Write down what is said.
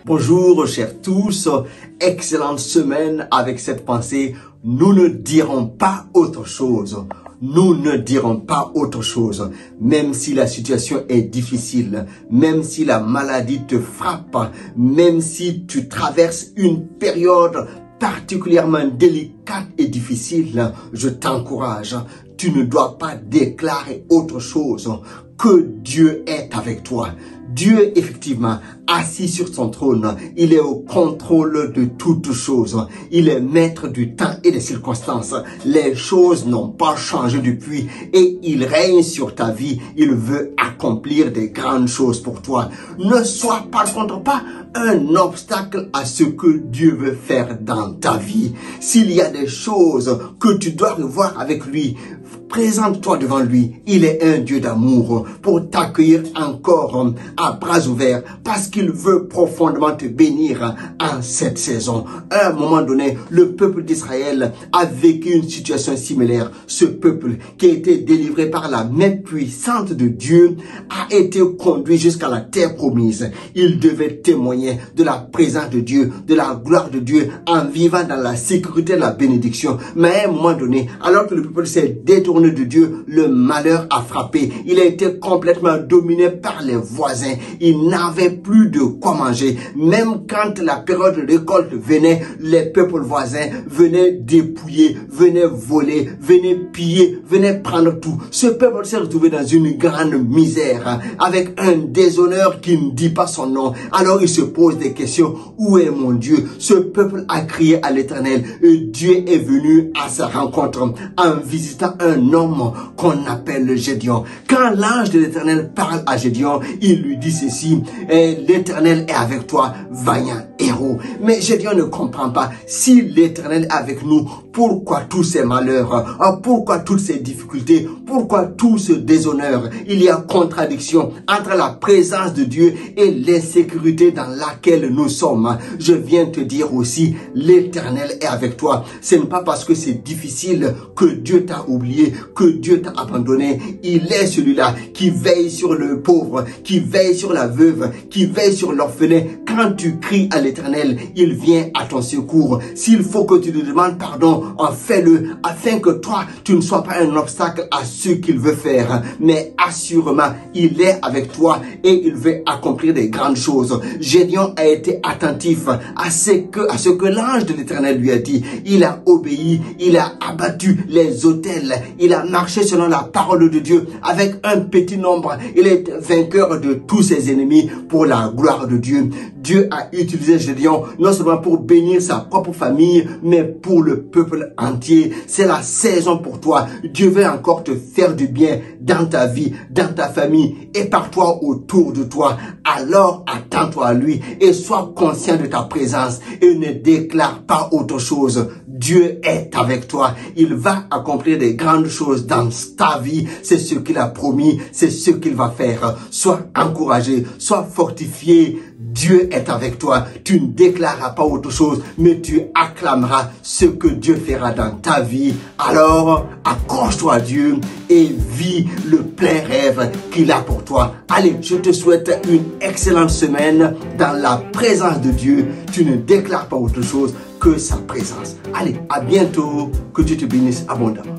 Bonjour chers tous, excellente semaine avec cette pensée. Nous ne dirons pas autre chose. Nous ne dirons pas autre chose. Même si la situation est difficile, même si la maladie te frappe, même si tu traverses une période particulièrement délicate et difficile, je t'encourage. Tu ne dois pas déclarer autre chose que Dieu est avec toi. Dieu, effectivement, assis sur son trône, il est au contrôle de toutes choses. Il est maître du temps et des circonstances. Les choses n'ont pas changé depuis et il règne sur ta vie. Il veut accomplir des grandes choses pour toi. Ne sois par contre pas un obstacle à ce que Dieu veut faire dans ta vie. S'il y a des choses que tu dois revoir avec lui, présente-toi devant lui. Il est un Dieu d'amour pour t'accueillir encore à bras ouverts parce qu'il veut profondément te bénir en cette saison. À un moment donné, le peuple d'Israël a vécu une situation similaire. Ce peuple qui a été délivré par la main puissante de Dieu a été conduit jusqu'à la terre promise. Il devait témoigner de la présence de Dieu, de la gloire de Dieu en vivant dans la sécurité de la bénédiction. Mais à un moment donné, alors que le peuple s'est détourné de Dieu, le malheur a frappé. Il a été complètement dominé par les voisins. Il n'avait plus de quoi manger. Même quand la période de récolte venait, les peuples voisins venaient dépouiller, venaient voler, venaient piller, venaient prendre tout. Ce peuple s'est retrouvé dans une grande misère, avec un déshonneur qui ne dit pas son nom. Alors il se pose des questions. Où est mon Dieu? Ce peuple a crié à l'Éternel et Dieu est venu à sa rencontre en visitant un homme qu'on appelle Gédéon. Quand l'ange de l'Éternel parle à Gédéon, il lui dit ceci: l'Éternel est avec toi, vaillant héros. Mais Gédéon ne comprend pas. Si l'Éternel est avec nous, pourquoi tous ces malheurs? Pourquoi toutes ces difficultés? Pourquoi tout ce déshonneur? Il y a contradiction entre la présence de Dieu et l'insécurité dans laquelle nous sommes. Je viens te dire aussi, l'Éternel est avec toi. Ce n'est pas parce que c'est difficile que Dieu t'a oublié, que Dieu t'a abandonné. Il est celui-là qui veille sur le pauvre, qui veille sur la veuve, qui veille sur l'orphelin. Quand tu cries à l'Éternel, il vient à ton secours. S'il faut que tu lui demandes pardon, fais-le, afin que toi, tu ne sois pas un obstacle à ce qu'il veut faire. Mais assurément, il est avec toi et il veut accomplir des grandes choses. Gédéon a été attentif à ce que l'ange de l'Éternel lui a dit. Il a obéi, il a abattu les autels, il a marché selon la parole de Dieu avec un petit nombre. Il est vainqueur de tous ses ennemis pour la gloire de Dieu. Dieu a utilisé Gédéon non seulement pour bénir sa propre famille, mais pour le peuple entier. C'est la saison pour toi. Dieu veut encore te faire du bien dans ta vie, dans ta famille et par toi autour de toi. Alors attends-toi à lui et sois conscient de ta présence et ne déclare pas autre chose. Dieu est avec toi. Il va accomplir des grandes choses dans ta vie. C'est ce qu'il a promis. C'est ce qu'il va faire. Sois encouragé. Sois fortifié. Dieu est avec toi. Tu ne déclareras pas autre chose, mais tu acclameras ce que Dieu fera dans ta vie. Alors, accroche-toi à Dieu et vis le plein rêve qu'il a pour toi. Allez, je te souhaite une excellente semaine dans la présence de Dieu. Tu ne déclares pas autre chose que sa présence. Allez, à bientôt. Que Dieu te bénisse abondamment.